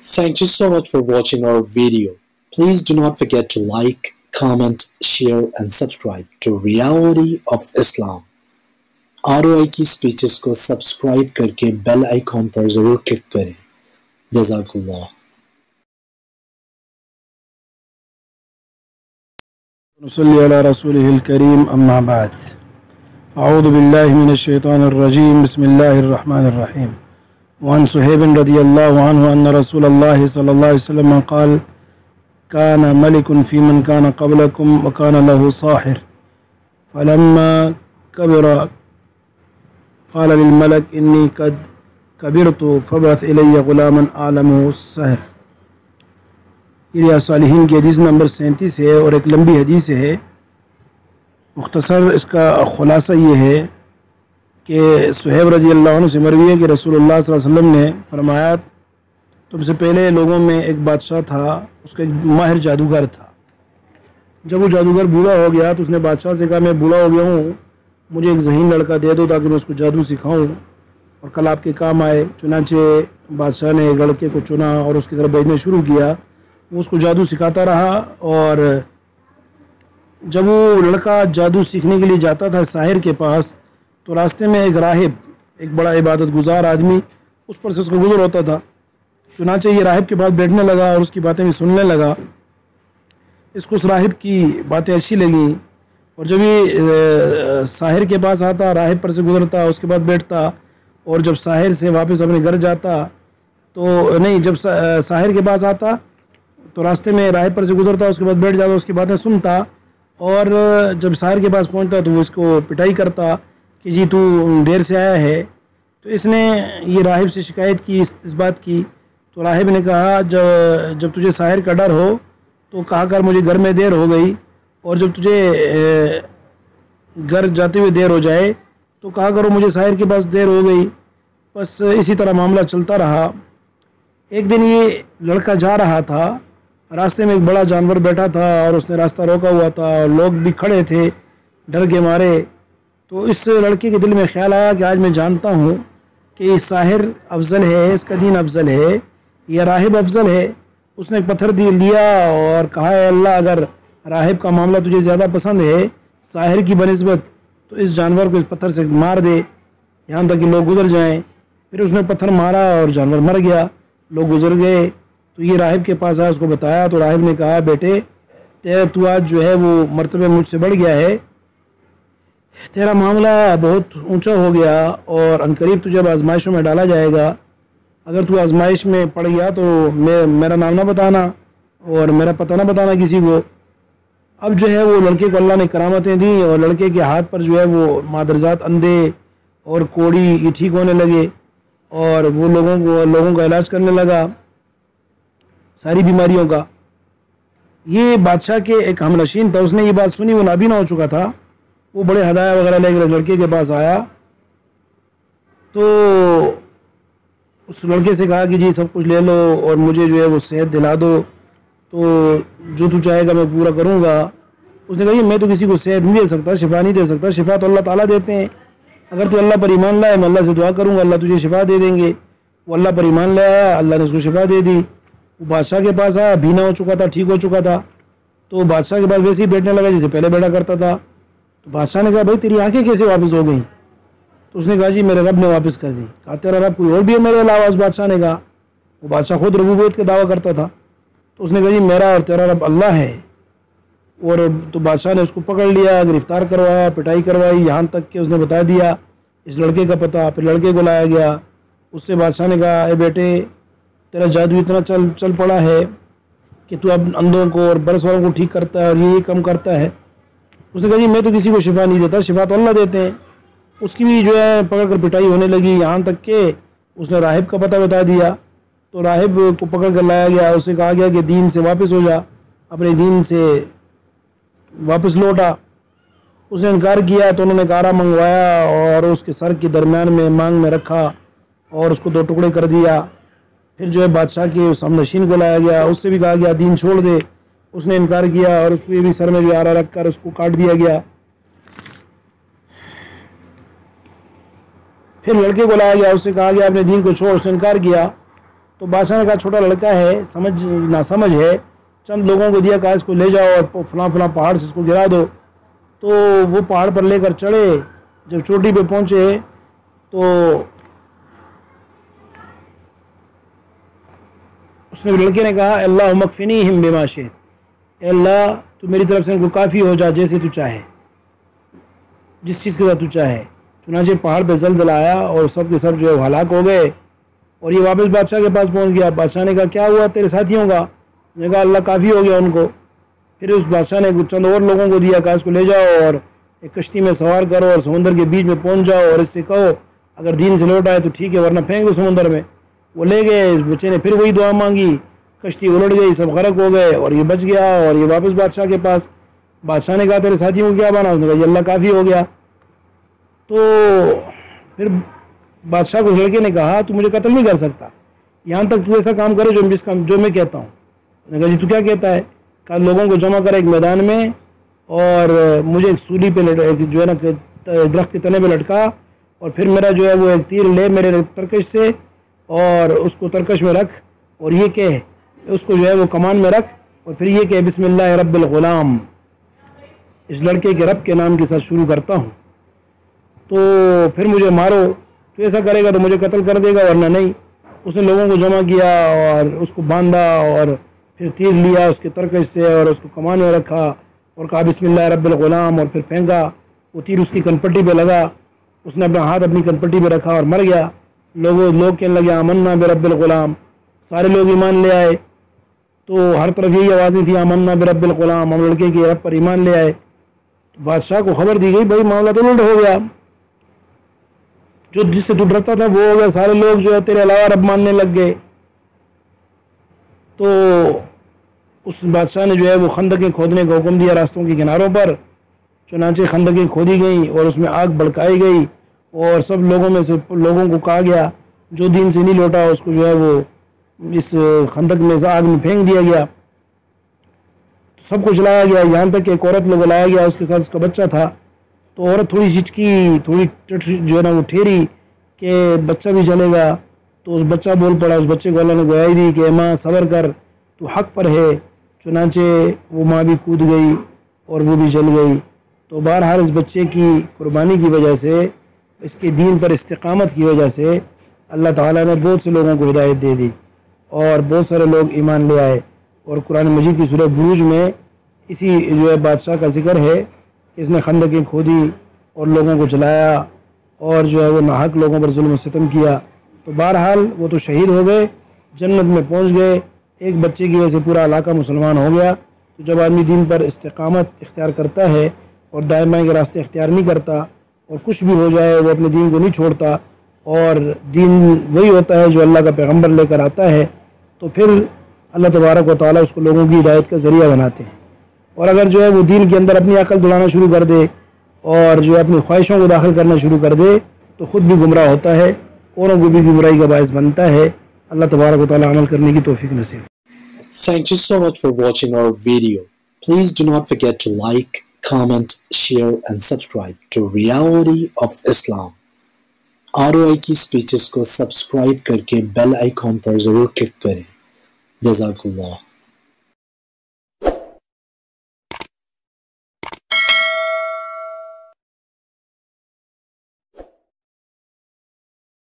Thank you so much for watching our video. Please do not forget to like, comment, share and subscribe to Reality of Islam. ROI की speeches को subscribe करके bell icon पर जरूर click करें। जज़ाकल्लाह। नसल्ली अला रसूलिहिल करीम अम्मा बाद। अऊज़ु बिल्लाहि मिनश शैतानिर रजीम। बिस्मिल्लाहिर रहमानिर रहीम। वअन सुहैब रज़ियल्लाहु अन्हु अन्ना रसूलल्लाह सल्लल्लाहु अलैहि वसल्लम क़ाल काना मलिकुन फ़ी मन काना क़ब्लकुम व काना लहु साहिर फ़लम्मा कबरा क़ाल लिल मलक इन्नी क़द कबिरतु फ़बअथ इलय्या ग़ुलामन अअल्लमुहु सह्र। ये रियाज़ सालिहीन की हदीस नंबर 37 है और एक लंबी हदीस है। मुख्तसर इसका ख़ुलासा ये है कि सुहैब रज़ियल्लाहु अन्हु से मरवी है कि रसूलुल्लाह सल्लल्लाहु अलैहि वसल्लम ने फरमाया, तुमसे पहले लोगों में एक बादशाह था, उसका एक माहिर जादूगर था। जब वो जादूगर बूढ़ा हो गया तो उसने बादशाह से कहा, मैं बूढ़ा हो गया हूँ, मुझे एक ज़हीन लड़का दे दो ताकि मैं उसको जादू सिखाऊँ और कल आपके काम आए। चुनांचे बादशाह ने एक लड़के को चुना और उसकी तरफ भेजना शुरू किया। वो उसको जादू सिखाता रहा और जब वो लड़का जादू सीखने के लिए जाता था साहिर के पास, तो रास्ते में एक राहिब, एक बड़ा इबादत गुजार आदमी उस पर से उसका गुजर होता था। चुनांचे ये राहिब के पास बैठने लगा और उसकी बातें भी सुनने लगा। इसको उस राहिब की बातें अच्छी लगी और जब ये साहिर के पास आता, राहिब पर से गुजरता, उसके बाद बैठता और जब साहिर से वापस अपने घर जाता तो नहीं, जब साहिर के पास आता तो रास्ते में राहिब पर से गुजरता, उसके बाद बैठ जाता, उसकी बातें सुनता और जब साहिर के पास पहुंचता तो वो इसको पिटाई करता कि जी तू देर से आया है। तो इसने ये राहिब से शिकायत की इस बात की। तो राहिब ने कहा, जब तुझे साहिर का डर हो तो कहा कर मुझे घर में देर हो गई, और जब तुझे घर जाते हुए देर हो जाए तो कहा करो मुझे साहिर के पास देर हो गई। बस इसी तरह मामला चलता रहा। एक दिन ये लड़का जा रहा था, रास्ते में एक बड़ा जानवर बैठा था और उसने रास्ता रोका हुआ था और लोग भी खड़े थे डर के मारे। तो इस लड़के के दिल में ख्याल आया कि आज मैं जानता हूँ कि ये साहिर अफजल है, इसका दीन अफजल है, या राहिब अफजल है। उसने एक पत्थर लिया और कहा, है अल्लाह, अगर राहिब का मामला तुझे ज़्यादा पसंद है साहिर की बनिस्बत तो इस जानवर को इस पत्थर से मार दे, यहाँ तक कि लोग गुजर जाएं। फिर उसने पत्थर मारा और जानवर मर गया, लोग गुजर गए। तो ये राहिब के पास आया, उसको बताया तो राहिब ने कहा, बेटे तू आज जो है वो मर्तबे मुझसे बढ़ गया है, तेरा मामला बहुत ऊंचा हो गया और अनकरीब तुझे अब आजमाइशों में डाला जाएगा। अगर तू आजमाइश में पड़ गया तो मेरा नाम ना बताना और मेरा पता ना बताना किसी को। अब जो है वो लड़के को अल्लाह ने करामतें दी और लड़के के हाथ पर जो है वो मादरजात, अंधे और कोड़ी ये ठीक होने लगे और वो लोगों का इलाज करने लगा सारी बीमारियों का। ये बादशाह के एक हमनशीन था, उसने ये बात सुनी, वो नाबीना हो चुका था। वो बड़े हदाया वगैरह लेकर लड़के के पास आया तो उस लड़के से कहा कि जी सब कुछ ले लो और मुझे जो है वो सेहत दिला दो, तो जो तू चाहेगा मैं पूरा करूँगा। उसने कहा, मैं तो किसी को सेहत नहीं दे सकता, शिफा नहीं दे सकता, शिफा तो अल्लाह ताला देते हैं। अगर तू अल्लाह पर ईमान लाए मैं अल्लाह से दुआ करूँगा, अल्लाह तुझे शिफा दे देंगे। वो अल्लाह पर ईमान लाया, अल्लाह ने उसको शिफा दे दी। वो बादशाह के पास आया, भीना हो चुका था, ठीक हो चुका था। तो बादशाह के पास वैसे ही बैठने लगा जैसे पहले बैठा करता था। तो बादशाह ने कहा, भाई तेरी आंखें कैसे वापस हो गई? तो उसने कहा, जी मेरे रब ने वापस कर दी। कहा, तेरा रब कोई और भी है मेरे अलावा? उस बादशाह ने कहा, वो बादशाह खुद रबूबियत का दावा करता था। तो उसने कहा, जी मेरा और तेरा रब अल्लाह है। और तो बादशाह ने उसको पकड़ लिया, गिरफ्तार करवाया, पिटाई करवाई, यहाँ तक कि उसने बता दिया इस लड़के का पता। फिर लड़के को लाया गया, उससे बादशाह ने कहा, ए बेटे, तेरा जादू इतना चल पड़ा है कि तू अब अंधों को और बरस वालों को ठीक करता है और ये कम करता है। उसने कहा, जी मैं तो किसी को शिफा नहीं देता, शिफा तो अल्लाह देते हैं। उसकी भी जो है पकड़ कर पिटाई होने लगी, यहाँ तक कि उसने राहिब का पता बता दिया। तो राहिब को पकड़ कर लाया गया, उससे कहा गया कि दीन से वापस हो जा, अपने दीन से वापस लौटा। उसने इनकार किया तो उन्होंने कारा मंगवाया और उसके सर के दरमियान में मांग में रखा और उसको 2 टुकड़े कर दिया। फिर जो है बादशाह के उस हमनशीन को लाया गया, उससे भी कहा गया दीन छोड़ दे। उसने इनकार किया और उस पर भी सर में जो आरा रख कर उसको काट दिया गया। फिर लड़के को लाया गया, उससे कहा गया अपने दीन को छोड़, उसने इनकार किया। تو بادشاہ نے کہا چھوٹا لڑکا ہے، ناسمجھ ہے، چند لوگوں کو دیا کہا اس کو لے جاؤ اور فلاں فلاں پہاڑ سے اس کو گرا دو۔ تو وہ پہاڑ پر لے کر چڑھے، جب چوٹی پہ پہنچے تو اس نے لڑکے نے کہا اللہ مکفنیہم بما شئت، اے اللہ تو میری طرف سے ان کو کافی ہو جا جیسے تو چاہے، جس چیز کے ساتھ تو چاہے۔ چنانچہ پہاڑ پہ زلزلہ آیا اور سب کے سب جو ہے ہلاک ہو گئے، اور یہ واپس بادشاہ کے پاس پہنچ گیا۔ بادشاہ نے کہا کیا ہوا تیرے ساتھیوں کا؟ اس نے کہا اللہ کافی ہو گیا ان کو۔ پھر اس بادشاہ نے چند اور لوگوں کو دیا، کہا اس کو لے جاؤ اور ایک کشتی میں سوار کرو اور سمندر کے بیچ میں پہنچ جاؤ اور اس سے کہو اگر دین سے لوٹ آئے تو ٹھیک ہے ورنہ پھینک دو سمندر میں۔ وہ لے گئے، اس بچے نے پھر وہی دعا مانگی، کشتی الٹ گئی، سب غرق ہو گئے اور یہ بچ گیا اور یہ واپس بادشاہ کے پاس۔ بادشاہ نے کہا تیرے ساتھیوں کو کیا بنا؟ اس نے کہا یہ اللہ کافی ہو گیا۔ تو پھر بادشاہ کو اس لڑکے نے کہا تو مجھے قتل نہیں کر سکتا یہاں تک تو ایسا کام کرے جو میں کہتا ہوں۔ اس نے کہا جی تو کیا کہتا ہے؟ کہا لوگوں کو جمع کر ایک میدان میں اور مجھے ایک سولی پہ جو ہے نا درخت کے تنے پہ لٹکا، اور پھر میرا جو ہے وہ ایک تیر لے میرے ترکش سے اور اس کو ترکش میں رکھ، اور یہ کہ اس کو جو ہے وہ کمان میں رکھ، اور پھر یہ کہ بسم اللہ رب الغلام، اس لڑکے کے رب کے نام کے ساتھ شروع کرتا ہوں، تو پھر مجھے مارو۔ تو ایسا کرے گا تو مجھے قتل کر دے گا ورنہ نہیں۔ اس نے لوگوں کو جمع کیا اور اس کو باندھا اور پھر تیر لیا اس کے ترکش سے اور اس کو کمان میں رکھا اور کہا بسم اللہ رب الغلام، اور پھر پھینکا، وہ تیر اس کی کنپٹی پہ لگا، اس نے اپنا ہاتھ اپنی کنپٹی پہ رکھا اور مر گیا۔ لوگ کہنے لگے آمنا برب الغلام، سارے لوگ ایمان لے آئے، تو ہر طرف یہی آوازیں تھیں آمنا برب الغلام، ہم لڑکے کے رب پر ایمان لے آئے۔ تو بادشاہ کو خبر دی گئی بھائی معاملہ تو الٹ ہو گیا، جو جس سے تو ڈرتا تھا وہ ہو گیا، سارے لوگ جو ہے تیرے علاوہ رب ماننے لگ گئے۔ تو اس بادشاہ نے جو ہے وہ خندقیں کھودنے کا حکم دیا راستوں کے کناروں پر، چنانچہ خندقیں کھودی گئیں اور اس میں آگ بھڑکائی گئی، اور سب لوگوں میں سے لوگوں کو کہا گیا جو دین سے نہیں لوٹا اس کو جو ہے وہ اس خندق میں سے آگ میں پھینک دیا گیا۔ سب کو جلایا گیا، یہاں تک کہ ایک عورت کو لایا گیا، اس کے ساتھ اس کا بچہ تھا۔ تو عورت تھوڑی ہچکی، تھوڑی جو ہے نا وہ ٹھہری کہ بچہ بھی جلے گا، تو اس بچہ بول پڑا، اس بچے کو اللہ نے گواہی دی کہ ماں صبر کر، تو حق پر ہے۔ چنانچہ وہ ماں بھی کود گئی اور وہ بھی جل گئی۔ تو بہرحال اس بچے کی قربانی کی وجہ سے، اس کے دین پر استقامت کی وجہ سے اللہ تعالیٰ نے بہت سے لوگوں کو ہدایت دے دی اور بہت سارے لوگ ایمان لے آئے۔ اور قرآن مجید کی سورہ بروج میں اسی جو ہے بادشاہ کا ذکر ہے کہ اس نے خندقیں کھودی اور لوگوں کو جلایا اور جو ہے وہ ناحق لوگوں پر ظلم و ستم کیا۔ تو بہرحال وہ تو شہید ہو گئے، جنت میں پہنچ گئے، ایک بچے کی وجہ سے پورا علاقہ مسلمان ہو گیا۔ تو جب آدمی دین پر استقامت اختیار کرتا ہے اور دائیں بائیں کے راستے اختیار نہیں کرتا اور کچھ بھی ہو جائے وہ اپنے دین کو نہیں چھوڑتا، اور دین وہی ہوتا ہے جو اللہ کا پیغمبر لے کر آتا ہے، تو پھر اللہ تبارک و تعالیٰ اس کو لوگوں کی ہدایت کا ذریعہ بناتے ہیں۔ اور اگر جو ہے وہ دین کے اندر اپنی عقل دوڑانا شروع کر دے اور جو ہے اپنی خواہشوں کو داخل کرنا شروع کر دے تو خود بھی گمراہ ہوتا ہے، اوروں کو بھی گمراہی کا باعث بنتا ہے۔ اللہ تبارک و تعالیٰ عمل کرنے کی توفیق نصیب۔ Thank you so much for watching our video. Please do not forget to like, comment, share and subscribe to Reality of Islam. ROI کی سپیچز کو سبسکرائب کر کے بیل آئیکن پر ضرور کلک کریں۔ جزاک اللہ۔